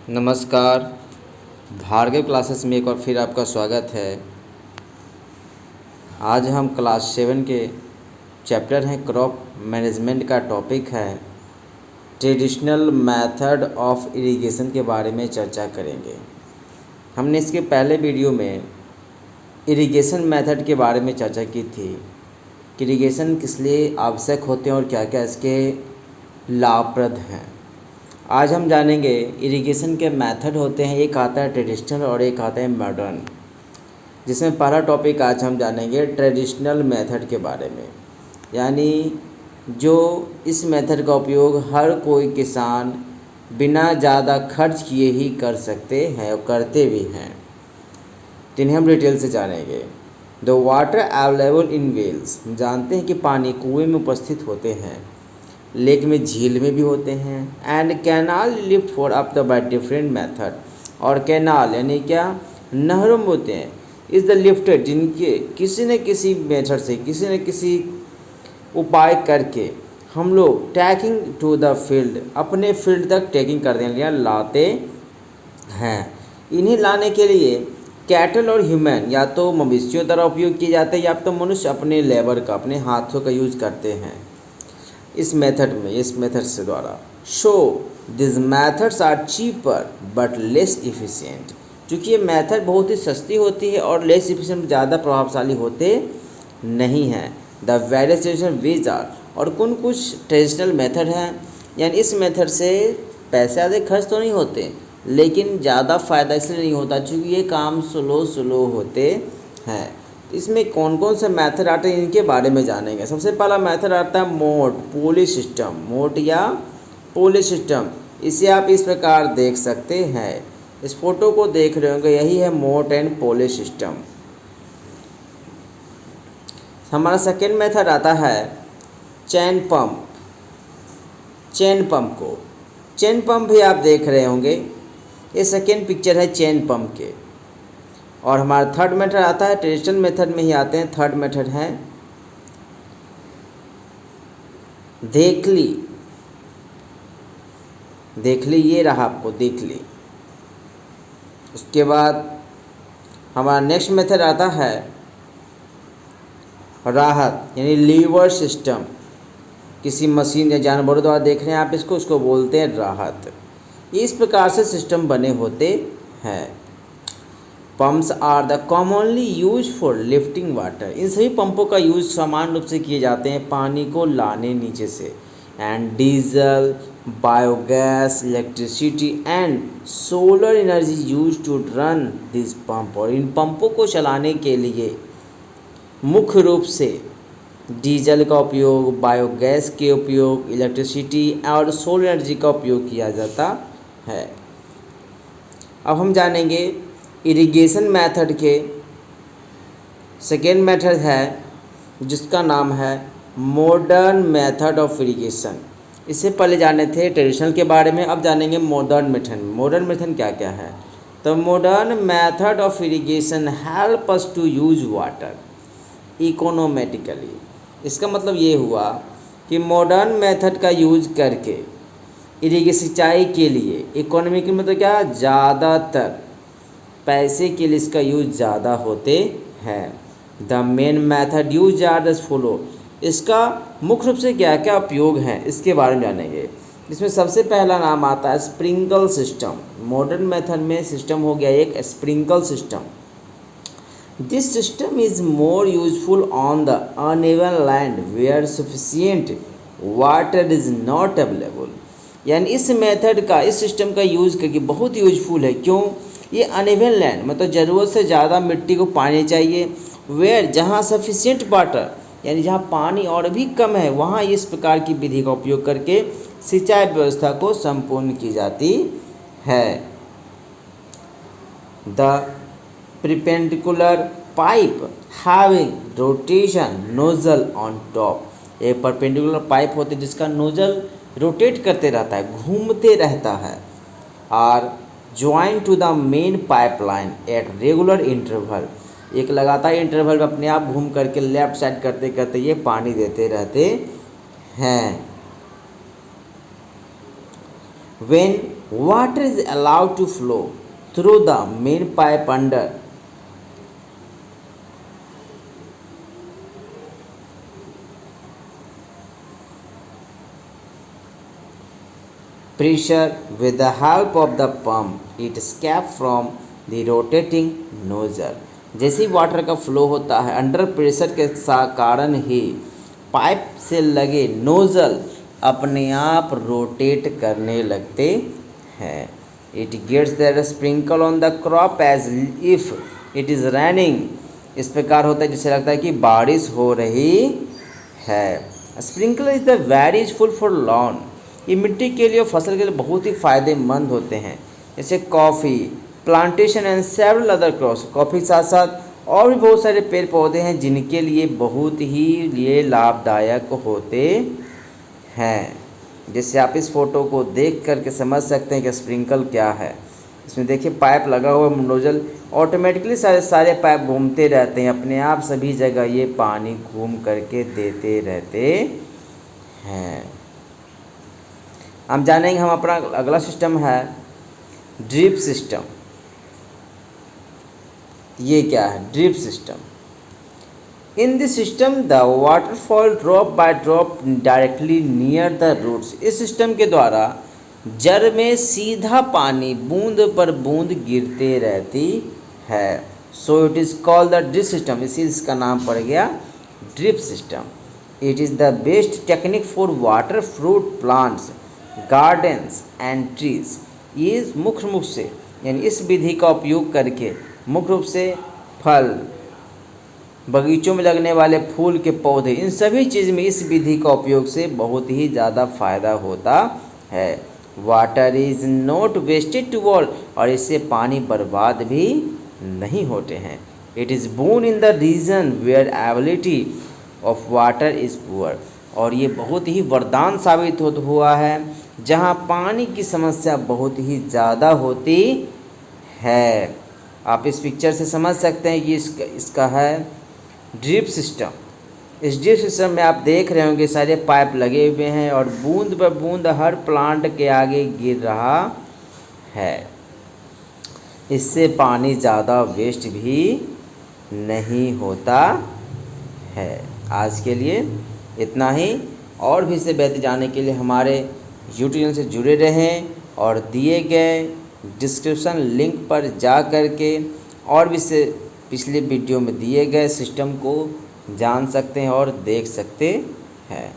नमस्कार। भार्गव क्लासेस में एक बार फिर आपका स्वागत है। आज हम क्लास 7 के चैप्टर हैं क्रॉप मैनेजमेंट का टॉपिक है ट्रेडिशनल मेथड ऑफ इरिगेशन के बारे में चर्चा करेंगे। हमने इसके पहले वीडियो में इरिगेशन मेथड के बारे में चर्चा की थी कि इरिगेशन किस लिए आवश्यक होते हैं और क्या क्या इसके लाभप्रद हैं। आज हम जानेंगे इरिगेशन के मेथड होते हैं, एक आता है ट्रेडिशनल और एक आता है मॉडर्न, जिसमें पहला टॉपिक आज हम जानेंगे ट्रेडिशनल मेथड के बारे में, यानी जो इस मेथड का उपयोग हर कोई किसान बिना ज़्यादा खर्च किए ही कर सकते हैं और करते भी हैं। जिन्हें हम डिटेल से जानेंगे। The water available in wells, हम जानते हैं कि पानी कुएं में उपस्थित होते हैं, लेक में, झील में भी होते हैं। And canal lift for up the by different method, और कैनाल यानी क्या, नहरों में होते हैं, इज़ द लिफ्टेड, जिनके किसी न किसी मेथड से, किसी न किसी उपाय करके हम लोग टैकिंग टू द फील्ड, अपने फील्ड तक टैकिंग करने के लिए लाते हैं। इन्हें लाने के लिए कैटल और ह्यूमन, या तो मवेशियों द्वारा उपयोग किए जाते हैं या तो मनुष्य अपने लेबर का, अपने हाथों का यूज करते हैं इस मेथड से द्वारा। So this methods are cheaper but less efficient, चूँकि ये मेथड बहुत ही सस्ती होती है और लेस इफ़िशिएंट, ज़्यादा प्रभावशाली होते नहीं हैं। The various traditional ways are, और कुछ ट्रेडिशनल मेथड हैं, यानी इस मेथड से पैसे ज़्यादा खर्च तो नहीं होते, लेकिन ज़्यादा फ़ायदा इसलिए नहीं होता चूँकि ये काम स्लो होते हैं। इसमें कौन कौन से मेथड आते हैं इनके बारे में जानेंगे। सबसे पहला मेथड आता है मोट पुली सिस्टम, मोट या पुली सिस्टम। इसे आप इस प्रकार देख सकते हैं, इस फोटो को देख रहे होंगे, यही है मोट एंड पुली सिस्टम। हमारा सेकेंड मेथड आता है चैन पंप। चैन पंप भी आप देख रहे होंगे, ये सेकेंड पिक्चर है चैन पंप के। और हमारा थर्ड मेथड आता है, ट्रेडिशनल मेथड में ही आते हैं, थर्ड मेथड है देखली, ये रहा आपको देखली। उसके बाद हमारा नेक्स्ट मेथड आता है राहत, यानी लीवर सिस्टम। किसी मशीन या जानवरों द्वारा देख रहे हैं आप इसको, उसको बोलते हैं राहत। इस प्रकार से सिस्टम बने होते हैं। Pumps are the commonly use for lifting water, इन सभी पंपों का यूज समान रूप से किए जाते हैं पानी को लाने नीचे से। And diesel, biogas, electricity and solar energy use to run this pump, और इन पंपों को चलाने के लिए मुख्य रूप से डीजल का उपयोग, बायोगैस के उपयोग, इलेक्ट्रिसिटी और सोलर एनर्जी का उपयोग किया जाता है। अब हम जानेंगे इरिगेशन मेथड के सेकेंड मेथड है, जिसका नाम है मॉडर्न मेथड ऑफ इरिगेशन। इससे पहले जाने थे ट्रेडिशनल के बारे में, अब जानेंगे मॉडर्न मेथड। मॉडर्न मेथड क्या क्या है? तो modern method of irrigation help us to use water economically. इसका मतलब ये हुआ कि मॉडर्न मेथड का यूज करके इरिगेशन सिंचाई के लिए इकोनॉमिकल, मतलब क्या, ज़्यादातर पैसे के लिए इसका यूज ज़्यादा होते हैं। The main method use are the follow, इसका मुख्य रूप से क्या क्या उपयोग हैं इसके बारे में जानेंगे। इसमें सबसे पहला नाम आता है स्प्रिंकल सिस्टम। मॉडर्न मेथड में सिस्टम हो गया एक sprinkle system. This system is more useful on the uneven land where sufficient water is not available, यानी इस मेथड का, इस सिस्टम का यूज करके बहुत यूजफुल है। क्यों? ये अनइवन लैंड, मतलब ज़रूरत से ज़्यादा मिट्टी को पानी चाहिए, वेयर, जहाँ सफिशिएंट वाटर, यानी जहाँ पानी और भी कम है, वहाँ इस प्रकार की विधि का उपयोग करके सिंचाई व्यवस्था को संपूर्ण की जाती है। The perpendicular pipe having rotation nozzle on top, एक परपेंडिकुलर पाइप होती है जिसका नोजल रोटेट करते रहता है, घूमते रहता है, और join to the main pipeline at regular interval, एक लगातार इंटरवल में अपने आप घूम करके लेफ्ट साइड करते करते ये पानी देते रहते हैं। when water is allowed to flow through the main pipe under pressure with the help of the pump it escape from the rotating nozzle। जैसे ही वाटर का फ्लो होता है अंडर प्रेशर के कारण ही पाइप से लगे नोजल अपने आप रोटेट करने लगते हैं। It gets that sprinkle on the crop as if it is raining. इस प्रकार होता है जिससे लगता है कि बारिश हो रही है। Sprinkler is the very useful for lawn. ये मिट्टी के लिए और फसल के लिए बहुत ही फ़ायदेमंद होते हैं। जैसे coffee plantation and several other crops. Coffee के साथ साथ और भी बहुत सारे पेड़ पौधे हैं जिनके लिए बहुत ही ये लाभदायक होते हैं। जैसे आप इस फोटो को देख करके समझ सकते हैं कि स्प्रिंकल क्या है। इसमें देखिए पाइप लगा हुआ नोजल ऑटोमेटिकली सारे पाइप घूमते रहते हैं, अपने आप सभी जगह ये पानी घूम करके देते रहते हैं। हम जानेंगे हम अपना अगला सिस्टम है ड्रिप सिस्टम। ये क्या है drip system. In this system the waterfall drop by drop directly near the roots. इस सिस्टम के द्वारा जड़ में सीधा पानी बूंद पर बूंद गिरते रहती है। So it is called the drip system. इसी इसका नाम पड़ गया drip system. It is the best technique for water fruit plants gardens and trees. ये मुख्य रूप से यानी इस विधि का उपयोग करके मुख्य रूप से फल बगीचों में लगने वाले फूल के पौधे इन सभी चीज़ में इस विधि का उपयोग से बहुत ही ज़्यादा फायदा होता है। Water is not wasted to all. और इससे पानी बर्बाद भी नहीं होते हैं। It is born in the region where ability of water is poor. और ये बहुत ही वरदान साबित हुआ है जहाँ पानी की समस्या बहुत ही ज़्यादा होती है। आप इस पिक्चर से समझ सकते हैं कि इसका है ड्रिप सिस्टम। इस ड्रिप सिस्टम में आप देख रहे होंगे सारे पाइप लगे हुए हैं और बूंद ब बूंद हर प्लांट के आगे गिर रहा है। इससे पानी ज़्यादा वेस्ट भी नहीं होता है। आज के लिए इतना ही। और भी इससे बेहतर जानने के लिए हमारे यूट्यूब चैनल से जुड़े रहें और दिए गए डिस्क्रिप्शन लिंक पर जा कर के और भी से पिछले वीडियो में दिए गए सिस्टम को जान सकते हैं और देख सकते हैं।